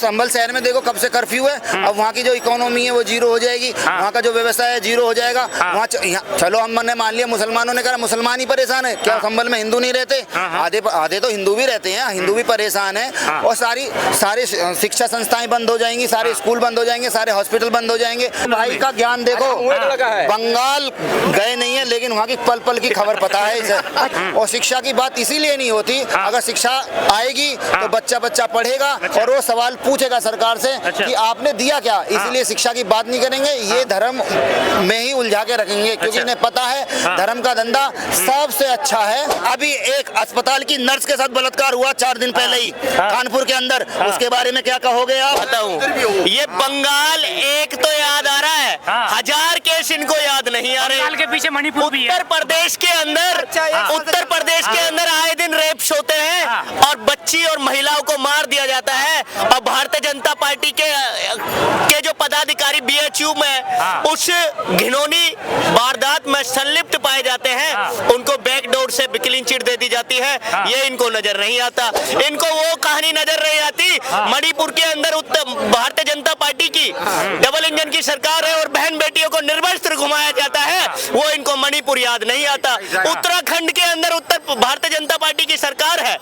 संभल शहर में देखो कब से कर्फ्यू है, अब वहाँ की जो इकोनॉमी है वो जीरो हो जाएगी, वहाँ का जो व्यवसाय है जीरो हो जाएगा। वहाँ चलो हमने मान लिया मुसलमानों ने कहा मुसलमान ही परेशान है, क्या संभल में हिंदू नहीं रहते? आधे तो हिंदू भी रहते हैं, हिंदू भी परेशान है। और सारी शिक्षा संस्थाएं बंद हो जाएंगी, सारे स्कूल बंद हो जाएंगे, सारे हॉस्पिटल बंद हो जाएंगे। भाई का ज्ञान देखो, बंगाल गए नहीं है लेकिन वहाँ की पल पल की खबर पता है इसे। और शिक्षा की बात इसीलिए नहीं होती, अगर शिक्षा आएगी तो बच्चा पढ़ेगा और वो सवाल पूछेगा सरकार से कि आपने दिया क्या, इसलिए शिक्षा की बात नहीं करेंगे, ये धर्म में ही उलझा के रखेंगे, क्योंकि इन्हें पता है धर्म का धंधा सबसे अच्छा है। अभी एक अस्पताल की नर्स के साथ बलात्कार हुआ 4 दिन पहले ही कानपुर के अंदर, उसके बारे में क्या कहोगे आप? बताऊं, ये बंगाल एक तो याद आ रहा है, 1000 केस इनको याद नहीं आ रहे। बंगाल के पीछे मणिपुर भी है। उत्तर प्रदेश के अंदर आए दिन रेप्स होते हैं और बच्ची और महिलाओं को मार दिया जाता है, और भारतीय जनता पार्टी के जो पदाधिकारी BHU में उस घिनौनी वारदात में संलिप्त पाए जाते हैं, उनको बैकडोर से क्लीन चिट दे दी जाती है। ये इनको नजर नहीं आता। इनको वो कहानी नजर नहीं आती, मणिपुर के अंदर भारतीय जनता पार्टी की डबल इंजन की सरकार है और बहन बेटियों को निर्वस्त्र घुमाया जाता है, वो इनको मणिपुर याद नहीं आता। उत्तराखंड के अंदर भारतीय जनता पार्टी की सरकार है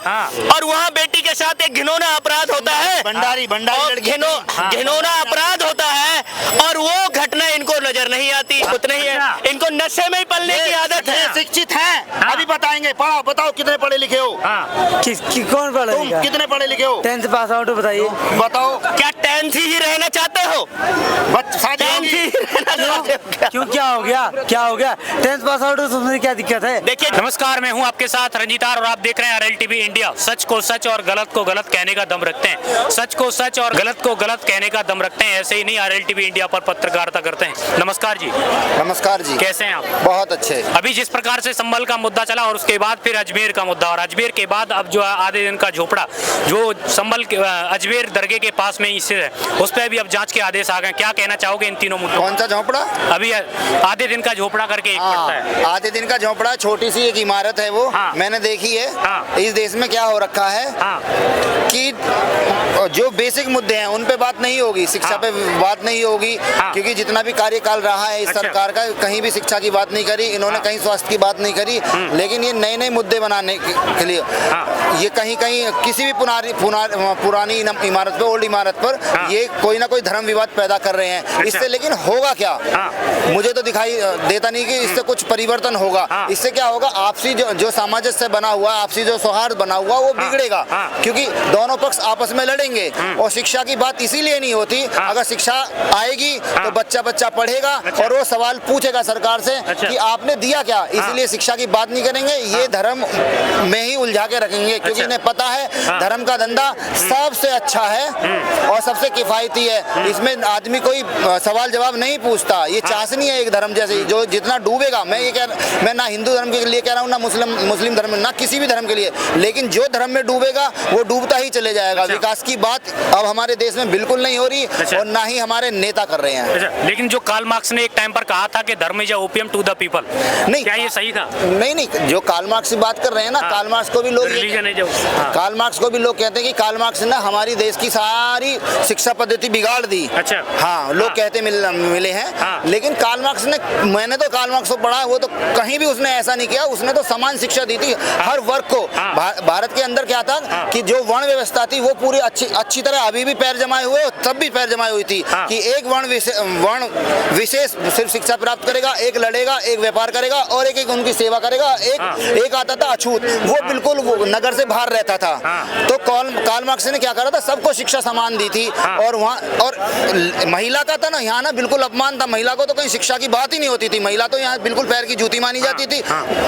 और वहाँ बेटी के साथ एक घिनौना अपराध होता है, भंडारी घिनौना अपराध होता है, और वो घटना इनको नजर नहीं आती। उतना ही है, इनको नशे में ही पलने की आदत है। शिक्षित हैं, अभी बताएंगे। बताओ कितने पढ़े लिखे हो? कौन पढ़े? तुम कितने पढ़े लिखे हो? 10th pass out. बताइए, बताओ क्या 10th ही रहना चाहते हो? क्यों, क्या हो गया? 10th पास आउट उसमें क्या दिक्कत है? देखिए, नमस्कार, मैं हूं आपके साथ रंजीतार और आप देख रहे हैं RLTV इंडिया। सच को सच और गलत को गलत कहने का दम रखते हैं, सच को सच और गलत को गलत कहने का दम रखते हैं। ऐसे ही नहीं RLTV इंडिया पर पत्रकारिता करते हैं। नमस्कार जी। नमस्कार जी, कैसे हैं आप? बहुत अच्छे। अभी जिस प्रकार से संभल का मुद्दा चला और उसके बाद फिर अजमेर का मुद्दा, और अजमेर के बाद अब जो आधे दिन का झोपड़ा जो संभल अजमेर दरगाह के पास में स्थित है, उस पर भी अब जांच के आदेश आ गए। क्या कहना चाहोगे इन तीनों मुद्दों? कौन सा झोपड़ा? अभी आधे दिन का झोपड़ा करके एक पड़ता है। आधे दिन का झोपड़ा, छोटी सी एक इमारत है वो, मैंने देखी है। इस देश में क्या हो रखा है कि जो बेसिक मुद्दे हैं उन पे बात नहीं होगी, शिक्षा पे बात नहीं होगी, क्योंकि जितना भी कार्यकाल रहा है इस सरकार का, कहीं भी शिक्षा की बात नहीं करी इन्होंने, कहीं स्वास्थ्य की बात नहीं करी। लेकिन ये नए नए मुद्दे बनाने के लिए ये कहीं किसी भी पुरानी इमारत पर, ओल्ड इमारत पर ये कोई ना कोई धर्म विवाद पैदा कर रहे हैं। इससे लेकिन होगा क्या, मुझे तो दिखाई देता नहीं कि इससे कुछ परिवर्तन होगा। इससे क्या होगा, आपसी जो सामंजस्य बना हुआ, आपसी जो सौहार्द बना हुआ वो बिगड़ेगा, क्योंकि दोनों पक्ष आपस में लड़ेंगे। और शिक्षा की बात इसीलिए नहीं होती, अगर शिक्षा आएगी तो बच्चा पढ़ेगा और वो सवाल पूछेगा सरकार से कि आपने दिया क्या, इसलिए शिक्षा की बात नहीं करेंगे, ये धर्म में ही उलझा के रखेंगे, क्योंकि इन्हें पता है धर्म का धंधा सबसे अच्छा है और सबसे किफायती है। इसमें आदमी कोई सवाल जवाब नहीं पूछता, ये चाशनी है एक धर्म जैसे, जो जितना डूबेगा, मैं ना हिंदू धर्म के लिए कह रहा हूँ, ना मुस्लिम धर्म, ना किसी भी धर्म के लिए, लेकिन जो धर्म में डूबेगा वो डूबता ही चले जाएगा। विकास की बात अब हमारे देश में बिल्कुल नहीं हो रही और ना ही हमारे नेता कर रहे हैं। लेकिन जो कार्ल मार्क्स ने एक टाइम पर कहा था कि dharma is opium to the people, नहीं, क्या ये सही था? नहीं, जो कार्ल मार्क्स की बात कर रहे हैं ना, कार्ल मार्क्स को भी लोग कार्ल मार्क्स को भी लोग कहते हैं कि कार्ल मार्क्स ने हमारी देश की सारी शिक्षा पद्धति बिगाड़ दी। अच्छा, हाँ, लोग कहते मिले हैं। लेकिन कार्ल मार्क्स ने, मैंने तो कार्ल मार्क्स को पढ़ा, वो तो कहीं भी उसने ऐसा नहीं किया, उसने तो समान शिक्षा दी थी हर वर्ग को। भारत के अंदर क्या था कि जो वर्ण व्यवस्था थी वो पूरी अच्छी तरह अभी भी पैर जमाए हुए, तब भी पैर जमाई हुई थी कि एक वर्ण विशेष सिर्फ शिक्षा प्राप्त करेगा, एक लड़ेगा, एक व्यापार करेगा और एक उनकी सेवा करेगा। एक आता था अछूत, वो बिल्कुल नगर से बाहर रहता था। तो कार्ल मार्क्स ने क्या करा था, सबको शिक्षा समान दी थी। और वहाँ और महिला का था ना, यहाँ ना बिल्कुल अपमान था, महिला को तो कहीं शिक्षा की बात ही नहीं होती थी, महिला तो यहाँ बिल्कुल पैर की जूती मानी जाती थी।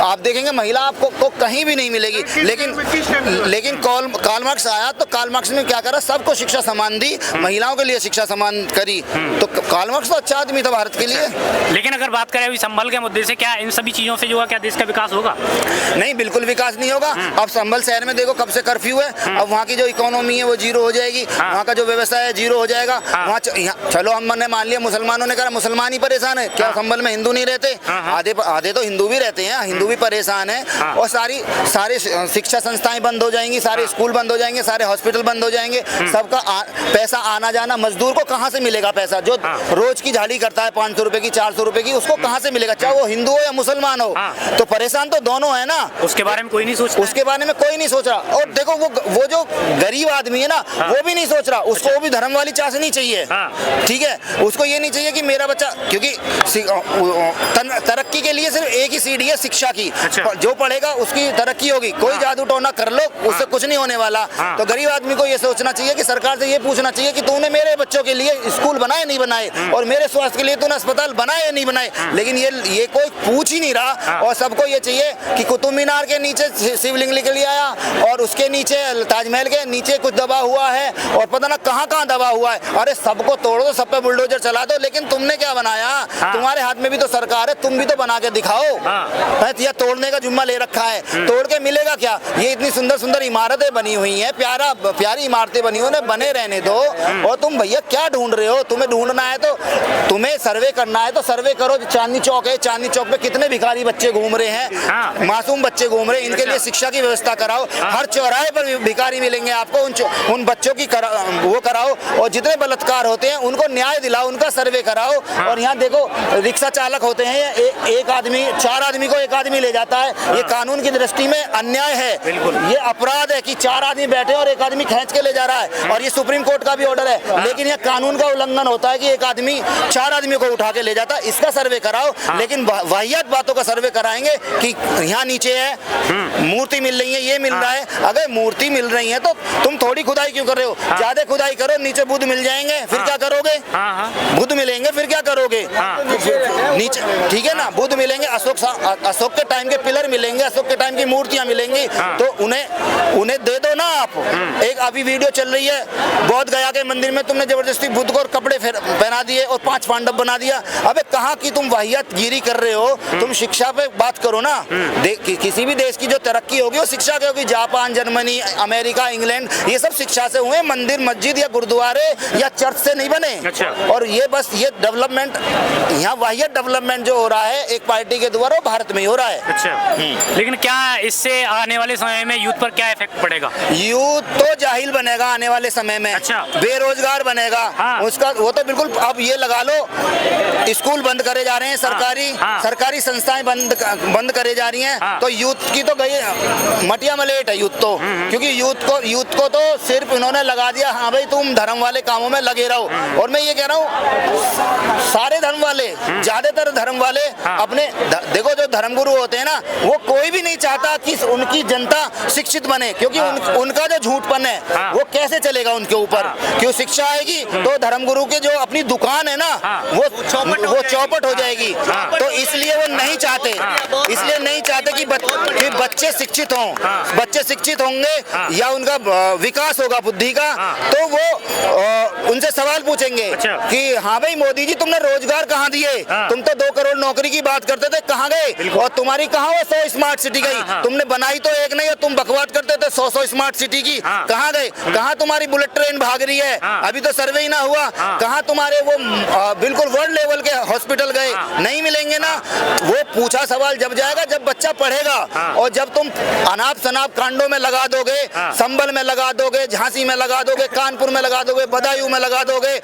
आप देखेंगे महिला आपको कहीं भी नहीं मिलेगी। लेकिन कार्ल मार्क्स आया तो कार्ल मार्क्स ने क्या करा, सबको शिक्षा समान दी, महिलाओं के लिए शिक्षा समान करी। तो कार्ल मार्क्स तो अच्छा आदमी था भारत के लिए। लेकिन अगर बात करें अभी संभल के मुद्दे से, क्या इन सभी चीजों से जो है क्या देश का विकास होगा? नहीं, बिल्कुल विकास नहीं होगा। अब संभल शहर में देखो कब से कर्फ्यू है, अब वहाँ की जो इकोनॉमी है वो जीरो हो जाएगी, वहाँ का जो व्यवसाय है जीरो हो जाएगा। वहाँ चलो हमने मान लिया मुसलमानों ने कहा मुसलमान ही परेशान है, क्या संभल में हिंदू नहीं रहते? आधे तो हिंदू भी रहते हैं, हिंदू भी परेशान है। और सारी शिक्षा संस्थाएं बंद हो जाएंगी, सारे स्कूल बंद हो जाएंगे, सारे हॉस्पिटल बंद हो जाएंगे, सबका पैसा आना जाना, मजदूर को कहाँ से मिलेगा पैसा? जो रोज की झाड़ी करता है 500 रुपए की, 400 रुपए की, उसको कहाँ से मिलेगा? चाहे वो हिंदू हो या मुसलमान हो, तो परेशान तो दोनों है ना। उसके बारे में कोई नहीं सोच, उसके बारे में कोई नहीं सोच रहा। और देखो वो जो गरीब आदमी है ना, वो भी नहीं सोच रहा, उसको वो भी धर्म वाली चाशनी चाहिए। ठीक है, उसको ये नहीं चाहिए कि मेरा बच्चा, क्योंकि तरक्की के लिए सिर्फ एक ही सीढ़ी है, शिक्षा की। जो पढ़ेगा उसकी तरक्की होगी। कोई जादू टोना कर लो, उससे कुछ नहीं होने वाला। तो गरीब आदमी को ये सोचना चाहिए कि सरकार से ये पूछना चाहिए कि तूने मेरे बच्चों के लिए स्कूल बनाए नहीं बनाए, और मेरे स्वास्थ्य के लिए तूने अस्पताल बनाए या नहीं बनाए। लेकिन ये कोई पूछ ही नहीं रहा। और सबको ये चाहिए कि कुतुब मीनार के नीचे शिवलिंग निकल आया, और उसके नीचे ताजमहल के नीचे कुछ दबा हुआ है, और पता ना कहाँ कहाँ दबा हुआ है। अरे सबको तोड़ दो, सब पे बुलडोजर चला दो, लेकिन तुमने क्या बनाया? तुम्हारे हाथ में भी तो सरकार है, तुम भी तो बना के दिखाओ। या तोड़ने का जुम्मा ले रखा है, तोड़ के मिलेगा क्या? ये इतनी सुंदर सुंदर इमारतें बनी हुई हैं, प्यारी इमारतें बनी हुई हैं, बने रहने दो। और तुम भैया क्या ढूंढ रहे हो? तुम्हें ढूंढना है तो तुम्हें सर्वे करना है तो सर्वे करो। चांदनी चौक है, चांदनी चौक पे कितने भिखारी बच्चे घूम रहे हैं, मासूम बच्चे घूम रहे हैं, इनके लिए शिक्षा की व्यवस्था कराओ। हर चौराहे पर भिखारी मिलेंगे आपको, उन बच्चों की वो कराओ, और जितने बलात्कार होते हैं उनको न्याय दिलाओ, उनका सर्वे कराओ। और यहाँ देखो रिक्शा चालक होते हैं, एक आदमी 4 आदमी को एक आदमी ले जाता है, ये कानून की दृष्टि में अन्याय है, ये अपराध है कि 4 आदमी बैठे और एक आदमी खींच के ले जा रहा है। और ये सुप्रीम कोर्ट का भी ऑर्डर है, लेकिन ये कानून का उल्लंघन होता है कि एक आदमी 4 आदमियों को उठा के ले जाता है। इसका सर्वे कराओ। लेकिन वाहियात बातों का सर्वे कराएंगे कि यहाँ नीचे है मूर्ति मिल रही है, ये मिल रहा है। अगर मूर्ति मिल रही है तो तुम थोड़ी खुदाई क्यों कर रहे हो? ज्यादा खुदाई करो, नीचे बुद्ध मिल जाएंगे, फिर क्या करोगे? बुद्ध मिलेंगे, फिर क्या करोगे? नीचे ठीक है ना, बुद्ध मिलेंगे, अशोक के टाइम के पिलर मिलेंगे, अशोक के टाइम की मूर्तियां मिलेंगी, तो उन्हें दे दो ना आप। एक अभी वीडियो चल रही है, बौद्ध गया के मंदिर में तुमने जबरदस्ती बुद्ध को कपड़े पहना दिए और 5 पांडव बना दिया। अबे कहाँ की तुम वाहियात गिरी कर रहे हो? तुम शिक्षा पे बात करो ना। किसी भी देश की जो तरक्की होगी वो शिक्षा की होगी। जापान, जर्मनी, अमेरिका, इंग्लैंड, ये सब शिक्षा से हुए। मंदिर, मस्जिद या गुरुद्वारे या चर्च से नहीं बने। और ये बस ये डेवलपमेंट, यहाँ वाहियात डेवलपमेंट जो हो रहा है एक पार्टी के द्वारा, भारत में ही हो रहा है। अच्छा, लेकिन क्या इससे आने वाले समय में यूथ पर क्या इफेक्ट पड़ेगा? यूथ तो जाहिल बनेगा आने वाले समय में। अच्छा। बेरोजगार बनेगा। उसका वो तो बिल्कुल, अब ये लगा लो, स्कूल बंद करे जा रहे हैं, सरकारी संस्थाएं बंद करे जा रही हैं। तो यूथ की तो गई मटिया मलेट है यूथ तो, क्योंकि यूथ को तो सिर्फ इन्होंने लगा दिया, हाँ भाई तुम धर्म वाले कामों में लगे रहो। और मैं ये कह रहा हूँ सारे धर्म वाले, ज्यादातर धर्म वाले अपने देखो, जो धर्मगुरु होते हैं ना, वो कोई भी नहीं चाहता कि उनकी जनता शिक्षित बने, क्योंकि उनका जो झूठपन है वो कैसे चलेगा उनके ऊपर? क्यों शिक्षा आएगी तो धर्मगुरु के जो अपनी दुकान है ना वो चौपट हो जाएगी। तो इसलिए वो नहीं चाहते, कि बच्चे शिक्षित हों। बच्चे शिक्षित होंगे या उनका विकास होगा बुद्धि का, तो वो उनसे सवाल पूछेंगे कि हाँ भाई मोदी जी तुमने रोजगार कहाँ दिए? तुम तो 2 करोड़ नौकरी की बात करते थे, कहाँ गए? और तुम्हारी कहाँ वो 100 स्मार्ट सिटी गई? तुमने बनाई तो एक नहीं, तुम बकवाद करते थे 100 स्मार्ट सिटी की, कहाँ गए? कहाँ तुम्हारी बुलेट ट्रेन भाग रही है? अभी तो सर्वे ही ना हुआ। कहाँ तुम्हारे वो बिल्कुल वर्ल्ड लेवल के हॉस्पिटल गए? नहीं मिलेंगे ना। वो पूछा सवाल जब जाएगा जब बच्चा पढ़ेगा। और जब तुम अनाप शनाप कांडों में लगा दोगे, संभल में लगा दोगे, झांसी में लगा दोगे, कानपुर में लगा दोगे, बदायूं में लगा दोगे,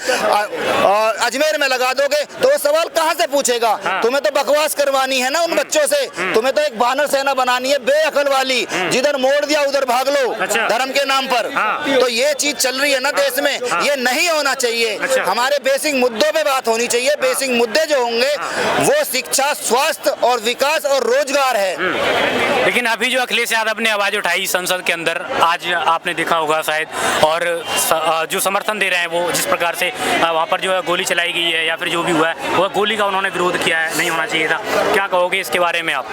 अजमेर में लगा दोगे, तो वो सवाल कहाँ से पूछेगा? तुम्हें तो बकवास करवानी है ना उन बच्चों से। तुम्हें तो एक बानर सेना बनानी है बेअकल वाली, जिधर मोड़ दिया उधर भाग लो धर्म के नाम पर। तो ये चीज चल रही है ना देश में, ये नहीं होना चाहिए। हमारे बेसिक मुद्दों पे बात होनी चाहिए। बेसिक मुद्दे जो होंगे वो शिक्षा, स्वास्थ्य और विकास और रोजगार है। लेकिन अभी जो अखिलेश यादव ने आवाज उठाई संसद के अंदर, आज आपने देखा होगा शायद, और जो समर्थन दे रहे हैं वो जिस प्रकार से वहाँ पर जो है गोली चलाई गई है या फिर जो भी हुआ है वो गोली का उन्होंने विरोध किया है, नहीं होना चाहिए था, क्या कहोगे इसके बारे में आप?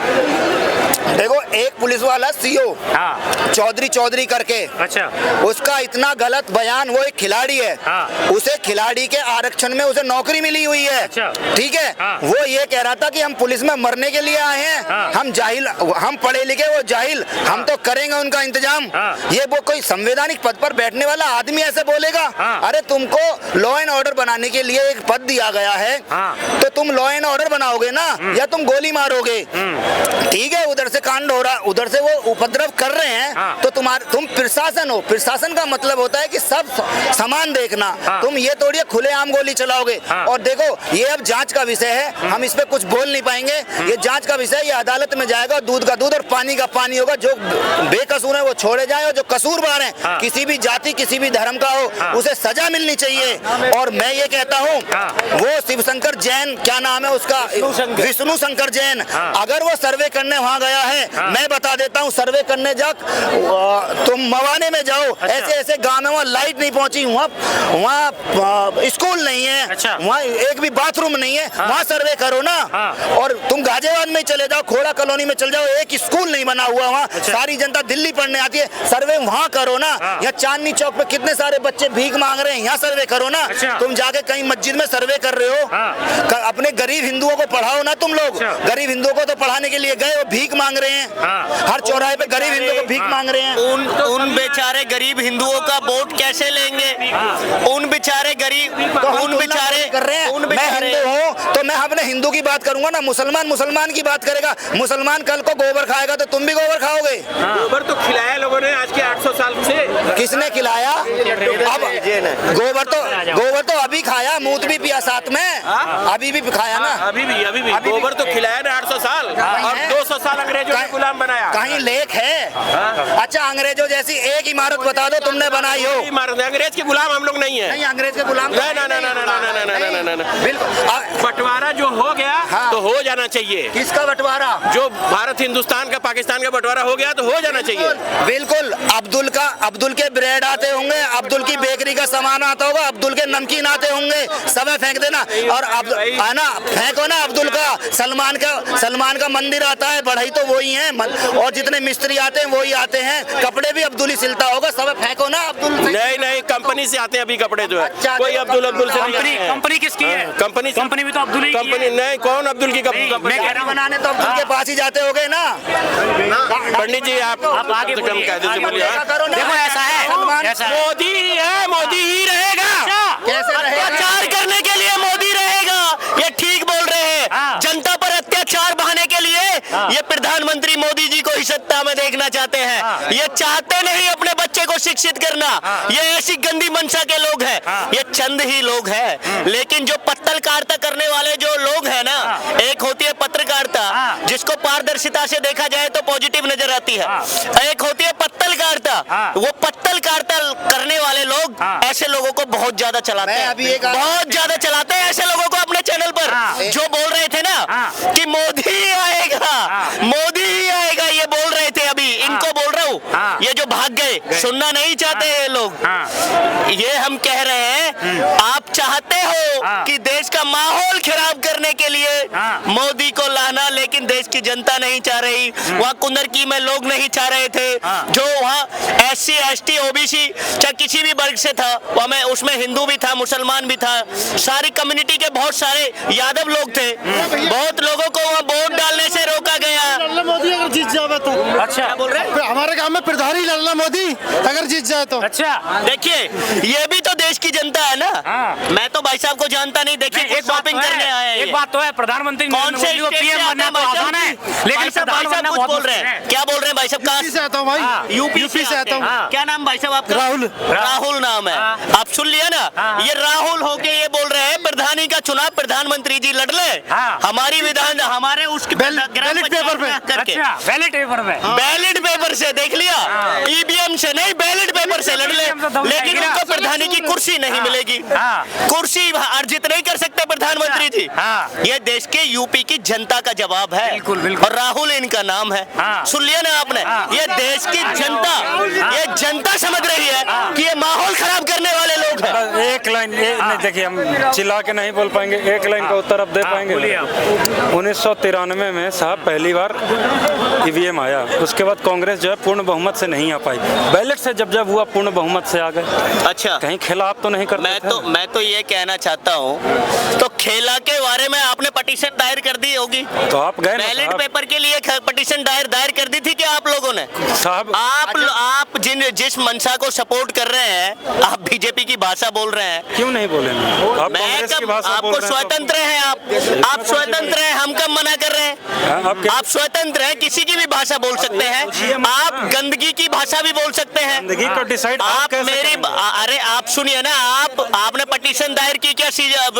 देखो, एक पुलिस वाला सीओ हाँ चौधरी करके, अच्छा, उसका इतना गलत बयान, वो एक खिलाड़ी है, हाँ। उसे खिलाड़ी के आरक्षण में उसे नौकरी मिली हुई है, अच्छा। ठीक है, हाँ। वो ये कह रहा था कि हम पुलिस में मरने के लिए आए हैं, हाँ। हम जाहिल, हम पढ़े लिखे, वो जाहिल, हम तो करेंगे उनका इंतजाम। हाँ। ये वो कोई संवैधानिक पद पर बैठने वाला आदमी ऐसे बोलेगा? हाँ। अरे तुमको लॉ एंड ऑर्डर बनाने के लिए एक पद दिया गया है, हाँ। तो तुम लॉ एंड ऑर्डर बनाओगे ना, या तुम गोली मारोगे? ठीक है, उधर से कांड हो रहा, उधर से वो उपद्रव कर रहे हैं, हाँ। तो तुम प्रशासन हो। प्रशासन का मतलब होता है कि सब समान देखना, हाँ। तुम ये थोड़ी खुलेआम गोली चलाओगे। हाँ। और देखो, ये अब जांच का विषय है, हम इस पे कुछ बोल नहीं पाएंगे, ये जांच का विषय, ये अदालत में जाएगा, दूध का दूध और पानी का पानी होगा। जो बेकसूर है वो छोड़े जाए, और जो कसूरवार है, हाँ। किसी भी जाति किसी भी धर्म का हो, हाँ। उसे सजा मिलनी चाहिए। और मैं ये कहता हूँ, हाँ। वो शिवशंकर जैन, क्या नाम है उसका, विष्णु शंकर जैन, हाँ। अगर वो सर्वे करने वहां गया है, हाँ। मैं बता देता हूँ, सर्वे करने जा, तुम मवाने में जाओ, अच्छा। ऐसे ऐसे गांव में वहाँ लाइट नहीं पहुंची, वहाँ स्कूल नहीं है, अच्छा। वहाँ एक भी बाथरूम नहीं है, हाँ। वहाँ सर्वे करो ना। हाँ। और तुम गाजियाबाद में चले जाओ, खोड़ा कॉलोनी में चले जाओ, एक स्कूल नहीं बना हुआ वहाँ, अच्छा। सारी जनता दिल्ली पढ़ने आती है, सर्वे वहाँ करो ना। हाँ। या चांदनी चौक पे कितने सारे बच्चे भीख मांग रहे हैं, यहाँ सर्वे करो ना। अच्छा। तुम जाके कहीं मस्जिद में सर्वे कर रहे हो, हाँ। अपने गरीब हिंदुओं को पढ़ाओ ना तुम लोग। अच्छा। गरीब हिंदुओं को तो पढ़ाने के लिए गए, वो भीख मांग रहे हैं, हाँ। हर चौराहे पे गरीब हिंदुओं को भीख मांग रहे हैं। उन बेचारे गरीब हिंदुओं का वोट कैसे लेंगे? उन बेचारे गरीब, तो हम उन तुलना बेचारे कर रहे हैं। उन मैं बेचारे हिंदू हूँ तो मैं अपने हिंदू की बात करूंगा ना, मुसलमान की बात करेगा। मुसलमान कल को गोबर खाएगा तो तुम भी गोबर खाओगे। गोबर तो खिलाया लोगों ने आज के 800 साल से। किसने खिलाया? अब गोबर तो अभी खाया, मूत भी पिया साथ में, अभी भी खाया ना। अभी भी गोबर तो खिलाया ना 800 साल, और 200 साल अंग्रेजों ने गुलाम बनाया। कहीं लेख है? अच्छा, अंग्रेजों जैसी एक इमारत बता दो तुमने बनाई हो। इमारत अंग्रेज के गुलाम हम लोग नहीं है। नहीं, अंग्रेज के गुलाम ना। बिल्कुल। बंटवारा जो हो गया हाँ। तो हो जाना चाहिए। किसका बंटवारा? जो भारत हिंदुस्तान का पाकिस्तान का बंटवारा हो गया तो हो जाना चाहिए। बिल्कुल। अब्दुल के ब्रेड आते होंगे, अब्दुल की बेकरी का सामान आता होगा, अब्दुल के नमकीन आते होंगे, सब फेंक देना। और आना फेंको ना अब्दुल का। सलमान का मंदिर आता है, बढ़ई तो वही है, और जितने मिस्त्री आते हैं वही आते हैं, कपड़े भी अब्दुल ही सिलता होगा, सब फेंको ना अब्दुल। नहीं, कंपनी से आते हैं अभी कपड़े जो है। अच्छा, कोई अब्दुल से नहीं आते हैं। कंपनी किसकी है? कंपनी भी तो अब्दुल ही की है। कंपनी नहीं, कौन अब्दुल की मैं कह रहा हूं बनाने तो अब्दुल के पास ही जाते होगे ना। पंडित जी आप आगे तो कम बोलिए, कायदे से आगे बोलिए। करो ना। देखो ऐसा है, ऐसा है। मोदी है, मोदी ही रहेगा। कैसे रहेगा? अत्याचार करने के लिए मोदी रहेगा, ये ठीक बोल रहे हैं। हाँ। जनता पर अत्याचार बहाने के लिए ये प्रधानमंत्री मोदी जी को ही सत्ता में देखना चाहते हैं। हाँ। ये चाहते नहीं अपने बच्चे को शिक्षित करना। हाँ। ये ऐसी गंदी मंशा के लोग हैं। हाँ। ये चंद ही लोग हैं, लेकिन जो पत्रकारिता करने वाले जो लोग हैं ना, हाँ। एक होती है पत्रकारिता, हाँ। जिसको पारदर्शिता से देखा जाए तो पॉजिटिव नजर आती है। हाँ। एक होती है पत्रकारिता, हाँ। वो पत्रकारिता करने वाले लोग हाँ। ऐसे लोगों को बहुत ज्यादा चलाते मैं हैं, अभी एक बहुत ज्यादा चलाते हैं ऐसे लोगों को अपने चैनल पर। हाँ। जो बोल रहे थे ना हाँ। कि मोदी ही आएगा, हाँ। मोदी ही आएगा, ये बोल रहे थे, अभी इनको बोल रहा हूँ, हाँ। ये जो भाग गए, सुनना नहीं चाहते ये लोग। हाँ। ये हम कह रहे हैं, आप चाहते हो हाँ। कि देश का माहौल खराब करने के लिए हाँ। मोदी को लाना, लेकिन देश की जनता नहीं चाह रही। वहाँ कुंदरकी में लोग नहीं चाह रहे थे, हाँ। जो वहाँ SC ST OBC चाहे किसी भी वर्ग से था, वहाँ में उसमें हिंदू भी था, मुसलमान भी था, सारी कम्युनिटी के बहुत सारे यादव लोग थे, बहुत लोगों को वहाँ वोट डालने से रोका गया। मोदी अगर जीत जाए तो अच्छा, बोल रहे हैं? हमारे गांव में प्रधान ही लड़ना मोदी अगर जीत जाए तो। अच्छा, देखिए, ये भी तो देश की जनता है ना। हाँ। मैं तो भाई साहब को जानता नहीं, देखिए एक बात शॉपिंग करने आए हैं। एक बात तो है, प्रधानमंत्री कौन से नरेंद्र मोदी को स्टेट से PM बनना आते तो हैं आसान है, लेकिन भाई साहब प्रधान बनना कुछ बहुत बोल मुश्किल रहे है। हैं। क्या बोल रहे हैं भाई साहब? यूपी से आता हूँ भाई, हाँ। यूपी से आता हूँ। हाँ। क्या नाम भाई साहब आपका? राहुल नाम है। हाँ। आप सुन लिया ना, हाँ। ये राहुल होके ये बोल रहे हैं प्रधानी का चुनाव प्रधानमंत्री जी लड़ ले, हाँ। हमारी विधान हमारे उस ग्राम बैलेट पेपर पंचायत पे। में करके। अच्छा, बैलेट पेपर में। बैलेट पेपर से देख लिया, हाँ। EVM से नहीं, बैलेट पेपर से लड़ ले, लेकिन उनको प्रधानी की कुर्सी नहीं मिलेगी। कुर्सी अर्जित नहीं कर सकते प्रधानमंत्री जी। ये देश के यूपी की जनता का जवाब है। और राहुल इनका नाम है। सुन लिया ना आपने? ये देश की जनता, ये जनता समझ रही है कि ये माहौल खराब करने वाले लोग हैं। एक लाइन देखिए, हम चिल्ला के नहीं बोल पाएंगे, एक लाइन का उत्तर अब दे पाएंगे। 1993 में साहब पहली बार ईवीएम आया, उसके बाद कांग्रेस जो है पूर्ण बहुमत से नहीं आ पाई, बैलेट से जब हुआ पूर्ण बहुमत से आ गए। अच्छा, कहीं खिलाफ तो नहीं करते? मैं तो ये कहना चाहता हूँ, तो खेला के बारे में आपने पटिशन दायर कर दी होगी, तो आप गए ना बैलेट साहब? पेपर के लिए पटिशन दायर कर दी थी क्या आप लोगों ने? साहब आप जिस मंशा को सपोर्ट कर रहे हैं, आप बीजेपी की भाषा बोल रहे हैं। क्यों नहीं बोलेंगे? आप कांग्रेस की भाषा बोल आपको रहे हैं स्वतंत्र हैं, आप स्वतंत्र हैं, हम कब मना कर रहे हैं? आप स्वतंत्र हैं, किसी की भी भाषा बोल सकते हैं। आप गंदगी की भाषा भी बोल सकते हैं। गंदगी को डिसाइड आप मेरी अरे आप सुनिए ना, आपने पटिशन दायर की क्या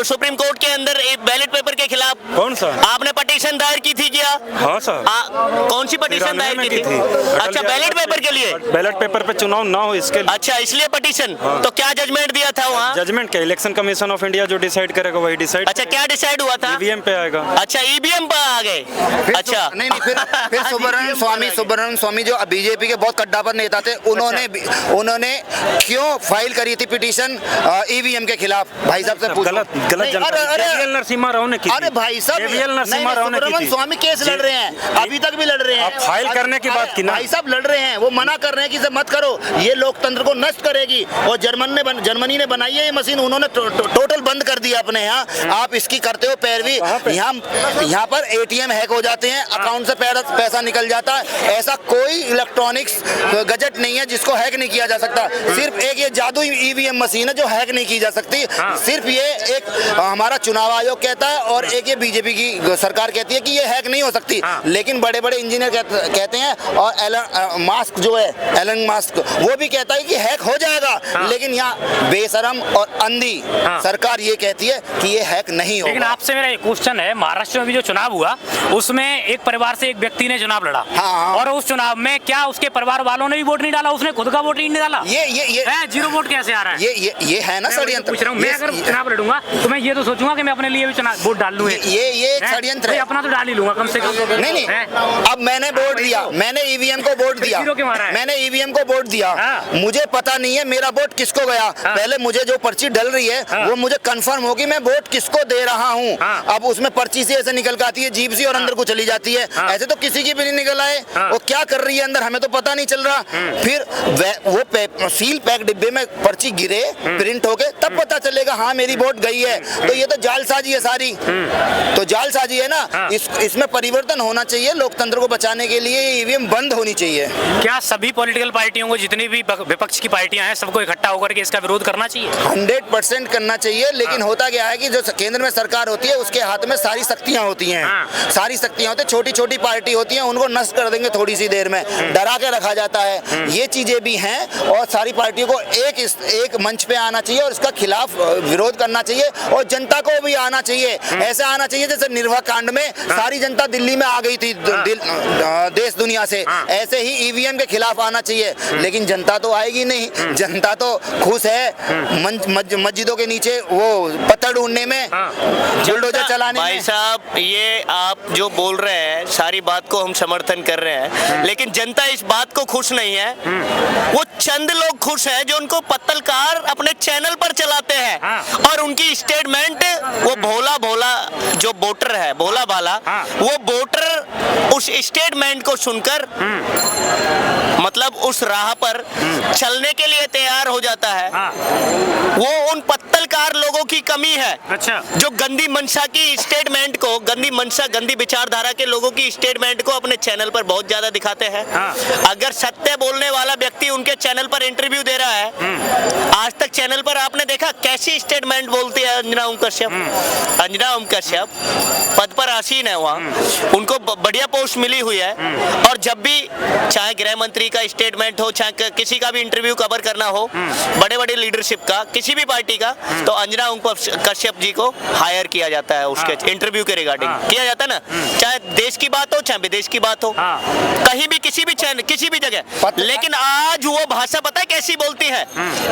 सुप्रीम कोर्ट के अंदर बैलेट पेपर के खिलाफ? कौन सा? आपने पटिशन दायर की थी क्या? हाँ सर। कौन सी पटिशन दायर की थी? अच्छा, बैलेट पेपर के लिए? बैलेट पेपर पे चुनाव ना हो इसके लिए। अच्छा, इसलिए पटिशन। तो क्या जजमेंट दिया था वहाँ? जजमेंट क्या, इलेक्शन कमीशन ऑफ इंडिया जो डिसाइड करेगा वही डिसाइड। अच्छा, क्या डिसाइड हुआ था? ईवीएम पे आएगा। अच्छा, ईवीएम पे आ गए। अच्छा, नहीं फिर सुब्रमण्यम स्वामी जो बीजेपी के बहुत कड्डापर नेता थे, उन्होंने क्यों फाइल करी थी पिटीशन ईवीएम के खिलाफ? भाई साहब से पूछो। गलत नरसिम्हा राव ने की। अरे भाई साहब, सुब्रमण्यम स्वामी केस लड़ रहे हैं, अभी तक भी लड़ रहे हैं। फाइल करने की बात की ना। भाई साहब लड़ रहे हैं, वो मना कर रहे हैं कि इसे मत करो, ये लोकतंत्र को नष्ट करेगी। और जर्मनी ने बनाई है ये मशीन, उन्होंने टोटल बंद कर दिया अपने यहाँ। आप इसकी करते हो पैरवी। यहाँ पर एटीएम हैक हो जाते हैं, अकाउंट से पैसा निकल जाता है। ऐसा कोई इलेक्ट्रॉनिक्स गजट नहीं है जिसको हैक नहीं किया जा सकता। सिर्फ एक ये जादू ईवीएम मशीन है जो हैक नहीं की जा सकती। सिर्फ ये एक हमारा चुनाव आयोग कहता है और एक ये बीजेपी की सरकार कहती है कि ये हैक नहीं हो सकती। लेकिन बड़े बड़े इंजीनियर कहते हैं, और एलन मास्क वो भी कहता है कि हैक हो जाएगा। लेकिन यहाँ बेशरम और अंधी सरकार ये कहती है कि ये हैक नहीं होगा। लेकिन आपसे मेरा एक क्वेश्चन है, महाराष्ट्र में भी जो चुनाव हुआ उसमें एक परिवार से एक व्यक्ति ने चुनाव लड़ा, और उस चुनाव में क्या उसके परिवार वालों ने भी वोट नहीं डाला? उसने खुद का वोट नहीं डाला। ये जीरो वोट कैसे आ रहा है? ये है ना षड्यंत्र। पूछ रहा हूँ, मैं अगर चुनाव लड़ूंगा तो मैं ये तो सोचूंगा कि मैं अपने लिए भी चुनाव वोट डाल लूँ। ये एक षड्यंत्र है। अपना तो डाल ही लूंगा कम से कम। नहीं, अब मैंने वोट दिया, मैंने ईवीएम को वोट दिया, मैंने ईवीएम को वोट दिया, मुझे पता नहीं है मेरा वोट किसको गया। पहले मुझे जो पर्ची डल रही है वो मुझे कंफर्म होगी मैं वोट किसको दे रहा हूँ। अब उसमें पर्ची से ऐसे निकल के आती है, जीप सी, और अंदर को चली जाती है। ऐसे तो किसी की भी नहीं निकल आए। वो क्या कर रही है अंदर हमें तो पता नहीं चल रहा। फिर वो सील पैक डिब्बे में पर्ची गिरे, प्रिंट होके, तब पता चलेगा हाँ मेरी वोट गई है। तो ये तो जालसाजी है सारी, तो जालसाजी है ना। इसमें परिवर्तन होना चाहिए। लोकतंत्र को बचाने के लिए ईवीएम बंद होनी चाहिए। क्या सभी पॉलिटिकल पार्टियों को, जितनी भी विपक्ष की पार्टियां हैं, सबको इकट्ठा होकर के इसका विरोध करना चाहिए? 100% करना चाहिए। लेकिन होता क्या है कि जो केंद्र में सरकार होती है उसके हाथ में सारी शक्तियां होती हैं। सारी शक्तियां होती हैं, छोटी छोटी पार्टी होती हैं, उनको नष्ट कर देंगे थोड़ी सी देर में, डरा के रखा जाता है। ये चीजें भी हैं, और सारी पार्टियों को एक मंच पे आना चाहिए और इसका खिलाफ विरोध करना चाहिए। और जनता को भी आना चाहिए, ऐसा आना चाहिए जैसे निर्भया कांड में सारी जनता दिल्ली में आ गई थी देश दुनिया से, ऐसे ही ईवीएम के खिलाफ आना चाहिए। लेकिन जनता तो आएगी नहीं। जनता तो खुश है मस्जिदों के नीचे वो पत्थर ढूंढने में, बुलडोजर चलाने में। भाई साहब, ये आप जो बोल रहे हैं सारी बात को हम समर्थन कर रहे हैं, लेकिन जनता इस बात को खुश नहीं है। वो चंद लोग खुश हैं जो उनको पत्रकार अपने चैनल पर चलाते हैं, और उनकी स्टेटमेंट, वो भोला जो वोटर है, भोला भाला, वो वोटर उस स्टेटमेंट को सुनकर मतलब उस राह पर चलने के लिए तैयार हो जाता है। वो उन पत्रकार लोगों की कमी है। अच्छा। जो गंदी मंशा की स्टेटमेंट को, गंदी मंशा, गंदी विचारधारा के लोगों की स्टेटमेंट को अपने चैनल पर बहुत ज्यादा दिखाते हैं। अगर सत्य बोलने वाला व्यक्ति उनके चैनल पर इंटरव्यू दे रहा है, आज तक चैनल पर आपने देखा कैसी स्टेटमेंट बोलती है अंजना ओम कश्यप पद पर आसीन है, वहाँ उनको बढ़िया पोस्ट मिली हुई है। और जब भी चाहे गृह मंत्री का स्टेटमेंट हो, चाहे किसी का भी इंटरव्यू कवर करना हो, बड़े बड़े लीडरशिप का, किसी भी पार्टी का, तो अंजना अनुराग कश्यप जी को हायर किया जाता है उसके इंटरव्यू के रिगार्डिंग किया जाता है ना, चाहे देश की बात हो चाहे विदेश की बात हो, कहीं भी किसी भी चैनल किसी भी जगह। लेकिन आज वो भाषा पता है कैसी बोलती है,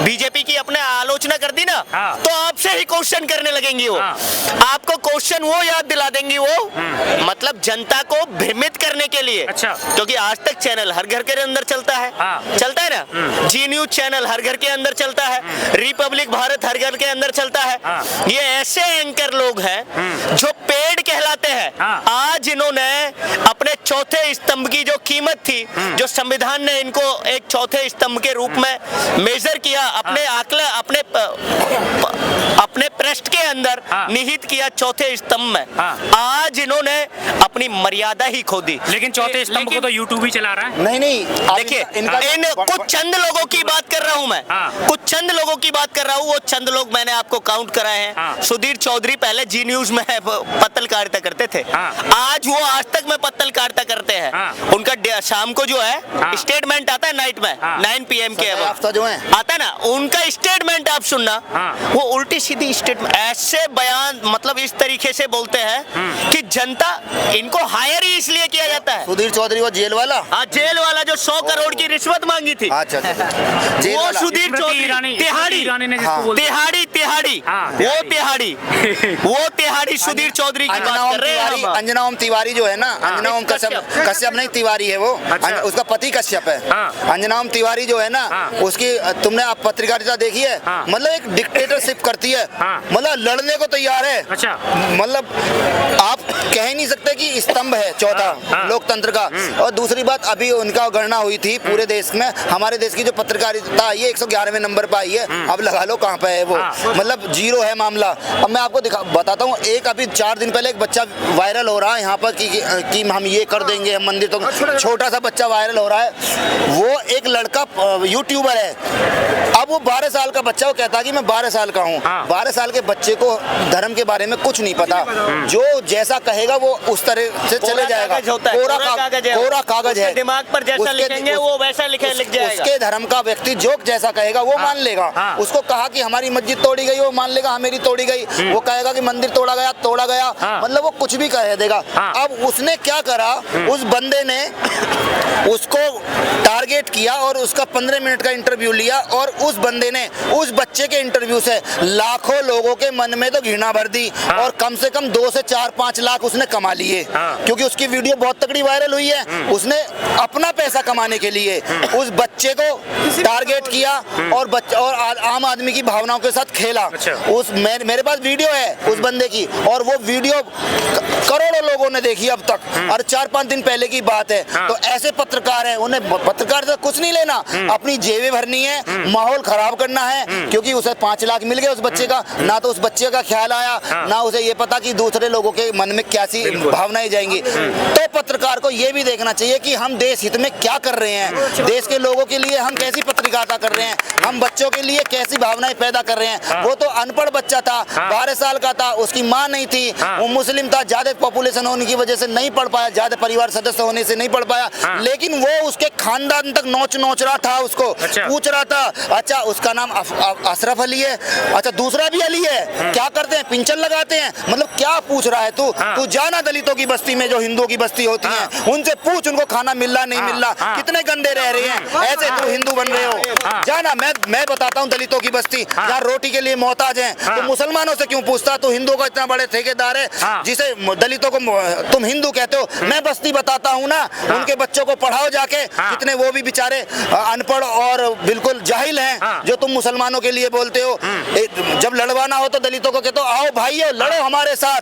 बीजेपी की अपने आलोचना कर दी ना तो आपसे ही क्वेश्चन करने लगेंगी वो, आपको क्वेश्चन वो याद दिला देंगी वो, मतलब जनता को भ्रमित करने के लिए। अच्छा। क्योंकि आज तक चैनल हर घर के अंदर चलता है, चलता है ना, जी न्यूज चैनल हर घर के अंदर चलता है, रिपब्लिक भारत हर घर के अंदर चलता है। ये ऐसे एंकर लोग हैं जो पेड़ कहलाते हैं। आज इन्होंने अपने चौथे स्तंभ की जो कीमत थी, जो संविधान ने इनको एक चौथे स्तंभ के रूप में मेजर किया, अपने आंकड़ा अपने पृष्ठ के अंदर निहित किया चौथे स्तंभ में, आज इन्होंने अपनी मर्यादा ही खो दी। लेकिन चौथे स्तंभ को तो यूट्यूब ही चला रहा है। नहीं देखिए, इन कुछ चंद लोगों की बात कर रहा हूं मैं, कुछ चंद लोगों की बात कर रहा हूं। वो चंद लोग मैंने आपको काउंट कराए हैं। सुधीर चौधरी पहले जी न्यूज में पत्रकारिता करते थे, आज वो आज तक में पत्रकारिता करते हैं। उनका शाम को जो है स्टेटमेंट आता है नाइट में 9 PM के जो है आता है ना, उनका स्टेटमेंट आप सुनना, वो उल्टी सीधी स्टेटमेंट ऐसे बयान, मतलब इस तरीके से बोलते हैं कि जनता इनको हायर ही इसलिए किया जाता है। सुधीर चौधरी वो जेल वाला, हाँ जेल वाला जो 100 करोड़ की रिश्वत मांगी थी। अच्छा जेल वो वाला। सुधीर चौधरी तिहाड़ी सुधीर चौधरी की बात कर रहे हैं। अंजना ओम तिवारी जो है ना, अंजना ओम कश्यप नहीं तिवारी है वो, उसका पति कश्यप है। अंजना ओम तिवारी जो है ना, उसकी तुमने आप पत्रकारिता देखी है, मतलब एक डिक्टेटरशिप करती है, मतलब लड़ने को तैयार है। अच्छा। मतलब आप कह ही नहीं सकते कि स्तंभ है चौथा लोकतंत्र का। और दूसरी बात, अभी उनका गणना हुई थी पूरे देश में, हमारे देश की जो पत्रकारिता आई है 111वें नंबर पर आई है। अब लगा लो कहाँ पे है वो, मतलब जीरो है मामला। अब मैं आपको बताता हूँ, एक अभी 4 दिन पहले एक बच्चा वायरल हो रहा है यहाँ पर कि हम ये कर देंगे, हम मंदिर, तो छोटा सा बच्चा वायरल हो रहा है। वो एक लड़का यूट्यूबर है, अब वो 12 साल का बच्चा, वो कहता है कि मैं 12 साल का हूँ। 12 साल के बच्चे को धर्म के बारे में कुछ नहीं पता, जो जैसा कहेगा वो उस तरह से चले जाएगा। कोरा कागज है, दिमाग पर जैसा लिखेंगे वो वैसा लिख जाएगा। उसके धर्म का व्यक्ति जो जैसा कहेगा वो मान लेगा। उसको कहा कि हमारी मस्जिद तोड़ी गई, वो मान लेगा हाँ मेरी तोड़ी गई। वो कहेगा कि मंदिर तोड़ा गया, मतलब वो कुछ भी कह देगा। अब उसने क्या करा, उस बंदे ने उसको टारगेट किया और उसका 15 मिनट का इंटरव्यू लिया, और उस बंदे ने उस बच्चे के इंटरव्यू से लाखों लोगों के मन में तो घृणा भर दी, और कम से कम 2 से 4-5 लाख उसने कमा लिए, क्योंकि उसकी वीडियो बहुत तगड़ी वायरल हुई है। उसने अपना पैसा कमाने के लिए उस बच्चे को टारगेट किया और आम आदमी की भावनाओं के साथ खेला। मेरे पास वीडियो है उस बंदे की, और वो वीडियो करोड़ों लोगों ने देखी अब तक, और 4-5 दिन पहले की बात है। तो ऐसे पत्रकार हैं, उन्हें पत्रकार से कुछ नहीं लेना, अपनी जेबें भरनी है, माहौल खराब करना है, क्योंकि उसे 5 लाख मिल गए उस बच्चे का, ना तो उस बच्चे का ख्याल आया, ना उसे ये पता कि दूसरे लोगों के मन में कैसी भावनाएं जाएंगी। तो पत्रकार को ये भी देखना चाहिए कि हम देश हित में क्या कर रहे हैं, देश के लोगों के लिए हम कैसी पत्रकारिता कर रहे हैं, हम बच्चों के लिए कैसी भावनाएं पैदा कर रहे हैं। वो तो अनपढ़ बच्चा था, 12 साल का था, उसकी माँ नहीं थी, वो मुस्लिम था, ज्यादा पॉपुलेशन होने की वजह से नहीं पढ़ पाया, ज्यादा परिवार सदस्य होने से नहीं पढ़ पाया, लेकिन वो उसके खानदान तक नोच रहा था, उसको पूछ रहा था। अच्छा, उसका नाम अशरफ अली है, अच्छा दूसरा भी अली है, क्या करते हैं, पिंचल लगाते हैं, मतलब क्या पूछ रहा है तू जाना दलितों की बस्ती में, जो हिंदुओं की बस्ती होती है, उनसे पूछ उनको खाना मिल रहा नहीं मिल रहा, कितने गंदे रह रहे हैं, ऐसे तुम हिंदू बन रहे हो। जाना, मैं बताता हूँ दलितों की बस्ती जहाँ रोटी के लिए मोहताज है, तो मुसलमानों से क्यों पूछता, तो हिंदुओं का इतना बड़े ठेकेदार है जिसे दलितों को तुम हिंदू कहते हो। मैं बस्ती बताता हूँ ना, उनके बच्चों को पढ़ाओ जाके, कितने वो भी बेचारे अनपढ़ और बिल्कुल जाहिल हैं, जो तुम मुसलमानों के लिए बोलते हो। जब लड़वाना हो तो दलितों को कहते हो आओ भाइयों लड़ो हमारे साथ,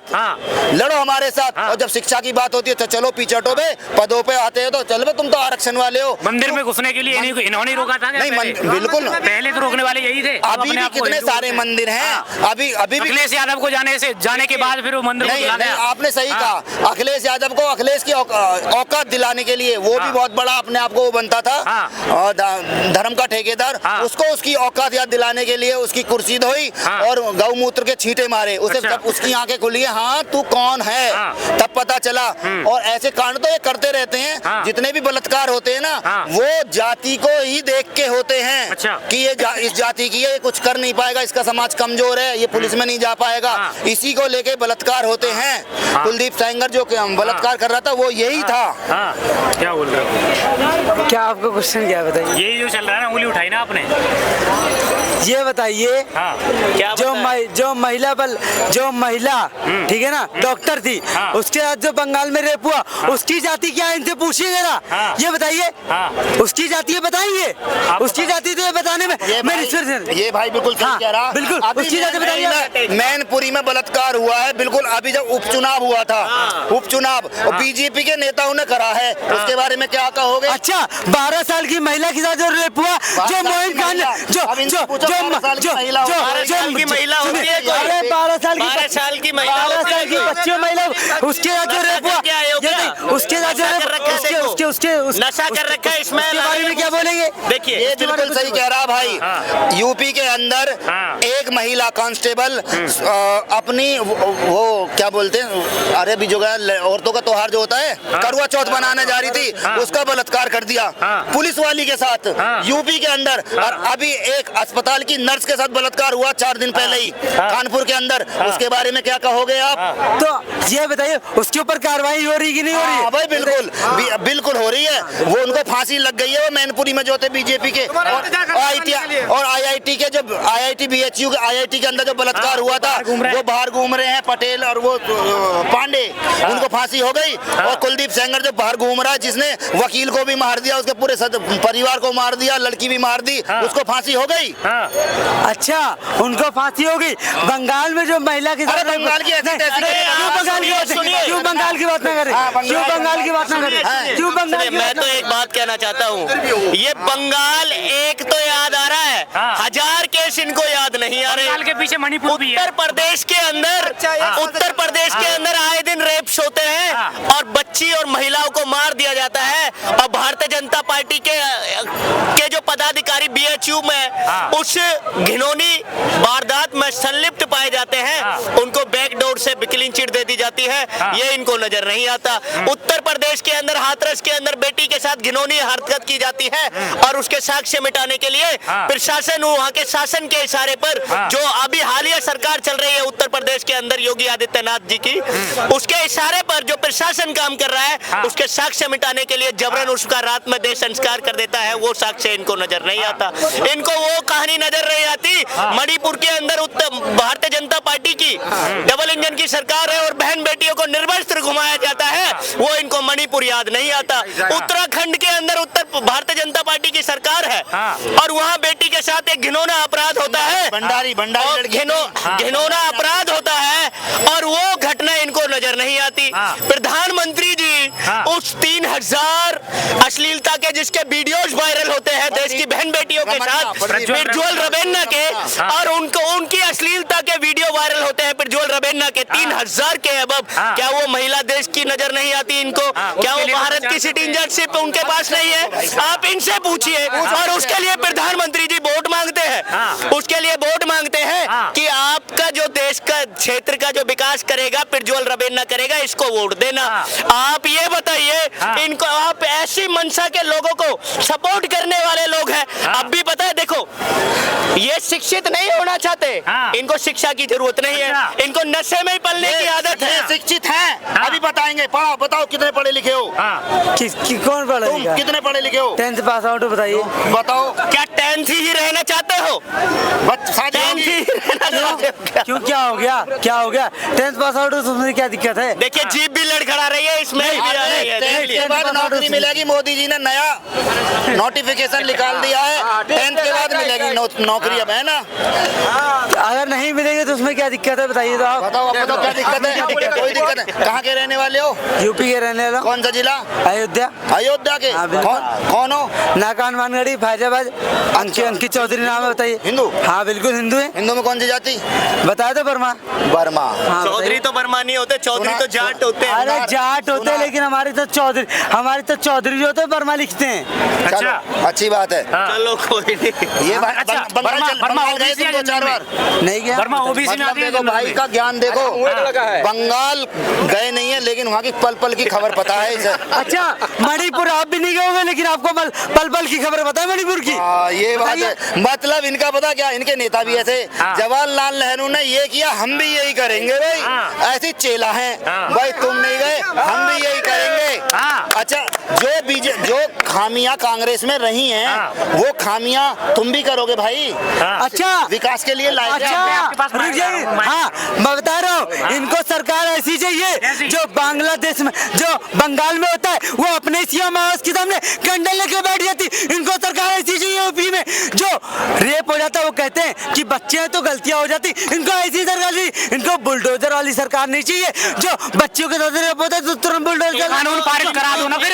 लड़ो हमारे साथ। और जब शिक्षा की बात होती है तो चलो पीछे पे पदों पे आते हो तो चलो तुम तो आरक्षण वाले हो। मंदिर में घुसने के लिए इन्होंने रोका था? नहीं, बिल्कुल पहले तो रोकने वाले यही थे। अभी भी कितने सारे मंदिर हैं, अभी भी अखिलेश यादव को जाने के बाद फिर वो मंदिर को बुला दिया। आपने सही कहा, अखिलेश यादव को अखिलेश की औकात दिलाने के लिए, वो भी बहुत बड़ा अपने आप को वो बनता था और धर्म का ठेकेदार, उसको उसकी औकात याद दिलाने के लिए उसकी कुर्सी धोई और गौमूत्र के छींटे मारे उसे। जब उसकी आंखें खुली है, हाँ तू कौन है, है तब पता चला। और ऐसे कांड तो ये करते रहते हैं, जितने भी बलात्कार होते हैं ना वो जाति को ही देख के होते हैं। अच्छा। कि ये इस जाति की है, ये कुछ कर नहीं पाएगा, इसका समाज कमजोर है, ये पुलिस में नहीं जा पाएगा, इसी को लेके बलात्कार होते हैं। कुलदीप सेंगर जो बलात्कार कर रहा था वो यही था। क्या बोल रहे हो? क्या आपका क्वेश्चन क्या है बताइए? यही जो चल रहा है ना, उंगली उठाई ना आपने। ये बताइए क्या जो महिला ठीक है ना डॉक्टर थी, उसके साथ जो बंगाल में रेप हुआ उसकी जाति क्या है, इनसे पूछिए जरा। ये बताइए उसकी जाति ये बताइए, उसकी जाति तो ये बताने में ये भाई बिल्कुल सही कह रहा। बिल्कुल उसकी जाति बताइए। मैनपुरी में बलात्कार हुआ है, बिल्कुल अभी जब उपचुनाव हुआ था, उपचुनाव बीजेपी के नेताओं ने करा है, उसके बारे में क्या कहोगे? अच्छा 12 साल की महिला के साथ जो रेप हुआ, जो मोइन खान जो 12 साल की महिला होती है कोई? अरे 12 साल की 12 साल की महिला, 12 साल की बच्ची महिला, उसके साथ जो रेप हुआ, उसके साथ जो उसके नशा कर रखा है, इसमें बारे में क्या बोलेंगे? देखिए ये बिल्कुल सही कह रहा भाई। यूपी के अंदर एक महिला कांस्टेबल अपनी वो क्या बोलते हैं, अरे भी जो औरतों का त्योहार जो होता है करवा चौथ बनाने जा रही थी, उसका बलात्कार कर दिया पुलिस वाली के साथ यूपी के अंदर। और अभी एक अस्पताल की नर्स के साथ बलात्कार हुआ 4 दिन पहले ही कानपुर के अंदर, उसके बारे में क्या कहोगे आप? तो ये बताइए उसके ऊपर कार्रवाई हो रही कि नहीं हो रही है? भाई बिल्कुल हो रही है। वो उनको फांसी लग गई है, वो मैनपुरी में जो थे बीजेपी के और IIT के जब IIT BHU IIT के अंदर जो बलात्कार हुआ था वो बाहर घूम रहे हैं, पटेल और वो पांडे, उनको फांसी हो गई। और कुलदीप सेंगर जो बाहर घूम रहा है, जिसने वकील को भी मार दिया, उसके पूरे परिवार को मार दिया, लड़की भी मार दी, उसको फांसी हो गई। अच्छा उनको फांसी हो गई। बंगाल में जो महिला के साथ बंगाल की क्यों बंगाल की बात ना करें, क्यों बंगाल की बात ना करें, क्यों बंगाल? मैं तो एक बात कहना चाहता हूँ, ये बंगाल एक तो याद आ रहा है, 1000 केस इनको याद नहीं आ रहे। बंगाल के पीछे मणिपुर भी है। उत्तर प्रदेश के अंदर आए दिन रेप्स होते हैं और बच्ची और महिलाओं को मार दिया जाता है। और भारतीय जनता पार्टी के जो पदाधिकारी BHU में उस घिनौनी वारदात में संलिप्त पाए जाते हैं, उनको बैकडोर से क्लीन चिट दे दी जाती है, ये इनको नजर नहीं आता। उत्तर प्रदेश के अंदर हाथरस के अंदर बेटी के साथ घिनौनी हरकत की जाती है और उसके साक्ष्य मिटाने के लिए प्रशासन, वहाँ के शासन के इशारे पर जो अभी हालिया सरकार चल रही है उत्तर प्रदेश के अंदर योगी आदित्यनाथ जी की, उसके इशारे पर जो प्रशासन काम कर रहा है, उसके साक्ष्य मिटाने के लिए जबरन उसका रात में देह संस्कार कर देता है, वो साक्ष्य इनको नजर नहीं आता। इनको वो कहानी नजर नहीं आती। मणिपुर के अंदर भारतीय जनता पार्टी की डबल इंजन की सरकार है और बहन बेटियों को निर्वस्त्र घुमाया जाता है, वो इनको मणिपुर याद नहीं आता। उत्तराखंड के अंदर भारतीय जनता पार्टी की सरकार है और वहाँ बेटी के साथ एक घिनौना अपराध होता है, भंडारी घिनौना अपराध होता है और वो घटना इनको नजर नहीं आती। प्रधानमंत्री जी उस 3000 अश्लीलता के जिसके वीडियोज वायरल होते हैं देश की बहन बेटियों के साथ, प्रज्वल रवेन्ना के, और उनकी अश्लीलता के वीडियो वायरल होते हैं प्रज्वल रवेन्ना के 3000 के अबव, क्या वो महिला देश की नजर नहीं आती इनको? क्या वो भारत की सिटीजनशिप उनके पास नहीं है? आप इनसे पूछिए। और उसके लिए प्रधानमंत्री जी वोट मांगते हैं, उसके लिए वोट मांगते हैं कि आपका जो देश का क्षेत्र का जो विकास करेगा प्रज्वल रवेन्ना करेगा, इसको वोट देना। आप ये बताइए इनको, आप ऐसी मंशा के लोगों को सपोर्ट करने वाले लोग हैं। अब भी पता है, देखो ये शिक्षित नहीं होना चाहते, इनको शिक्षा की जरूरत नहीं है, इनको नशे में ही पलने की आदत है। शिक्षित हैं, अभी बताएंगे। पढ़ाओ, बताओ कितने पढ़े लिखे हो? कौन पढ़ा तुम कितने पढ़े लिखे हो? 10th पास आउट बताइए। बताओ क्या 10th ही रहना चाहते हो? क्यों क्या हो गया, क्या हो गया? 10th पास आउट उसमें क्या दिक्कत है? देखिए जीप भी लड़खड़ा रही है, इसमें भी आ रही है। 10th के बाद नौकरी मिलेगी, मोदी जी ने नया नोटिफिकेशन निकाल दिया है, 10th के बाद मिलेगी नौकरी, अब है ना? अगर नहीं मिलेगी तो उसमें क्या दिक्कत है बताइए तो आप। बताओ क्या दिक्कत है? कोई दिक्कत नहीं। कहाँ के रहने वाले हो? यूपी के रहने वाला। कौन सा जिला? अयोध्या। अयोध्या के? कौन हो? नाकान मानगढ़ी फैजाबाद। अंकित चौधरी नाम है, बताइए। हिंदू? हाँ बिल्कुल हिंदू है। हिंदू में कौन सी जाति? बताया तो वर्मा। वर्मा। चौधरी तो वर्मा नहीं होते, चौधरी तो जाट होते हैं। आधार जाट होते हैं, लेकिन हमारे तो चौधरी जो होते हैं बर्मा लिखते हैं। चलो, अच्छी बात है। चलो कोई नहीं। ये बात अच्छा, बंगाल गए तुम 2-4 बार? नहीं गया। बर्मा ओबीसी में मतलब आती है देखो भाई का ज्ञान देखो, बंगाल गए नहीं है लेकिन वहाँ की पल पल की खबर पता है इसे। अच्छा, मणिपुर आप भी नहीं गए होंगे, लेकिन आपको पल पल की खबर पता है मणिपुर की? ये बात है। मतलब इनका पता क्या, इनके नेता भी ऐसे, जवाहरलाल नेहरू ने ये किया हम भी यही करेंगे भाई, ऐसी चेला है भाई, तुम नहीं गए हम भी यही करेंगे। अच्छा, जो खामियां कांग्रेस में रही हैं वो खामियां तुम भी करोगे भाई। अच्छा, विकास के लिए लाए अच्छा, रुक जाइए। हाँ, मैं बता रहा हूँ, इनको सरकार ऐसी चाहिए जो बांग्लादेश में, जो बंगाल में होता है, वो अपने सीएम आवास के सामने कंडल लेके बैठ जाती। इनको सरकार ऐसी चाहिए यूपी में, जो रेप हो जाता है वो कहते हैं कि बच्चे हैं तो गलतियां हो जाती। इनको ऐसी सरकार चाहिए, इनको बुलडोजर वाली सरकार नहीं चाहिए जो बच्चियों के साथ रेप होता है तो तुरंत बुलडोजर कानून पारित करा दो ना फिर,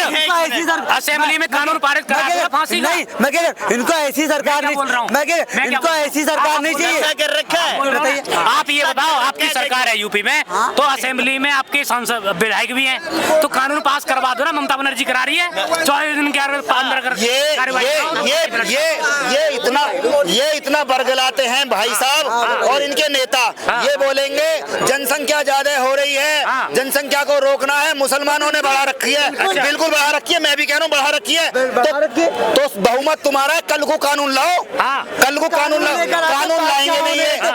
असेंबली में कानून पारित करा दो, फांसी का। नहीं, मैं कह रहा इनको ऐसी सरकार नहीं, मैं कह रहा इनको ऐसी सरकार नहीं चाहिए। कर रखा है। बताइए, आप ये बताओ, आपकी सरकार है यूपी में, तो असेंबली में आपके सांसद विधायक भी हैं, तो कानून पास करवा दो ना। ममता बनर्जी करा रही है 24 दिन के अंदर कर ये इतना बरगलाते हैं भाई साहब, और इनके नेता ये बोलेंगे जनसंख्या ज्यादा हो रही है, जनसंख्या को रोकना है, मुसलमानों ने बढ़ा रखी है। बिल्कुल बढ़ा रखी है, मैं भी कह रहा हूँ बढ़ा रखी है। तो बहुमत तुम्हारा है, कल को कानून लाओ, कल को कानून लाएंगे नहीं ये।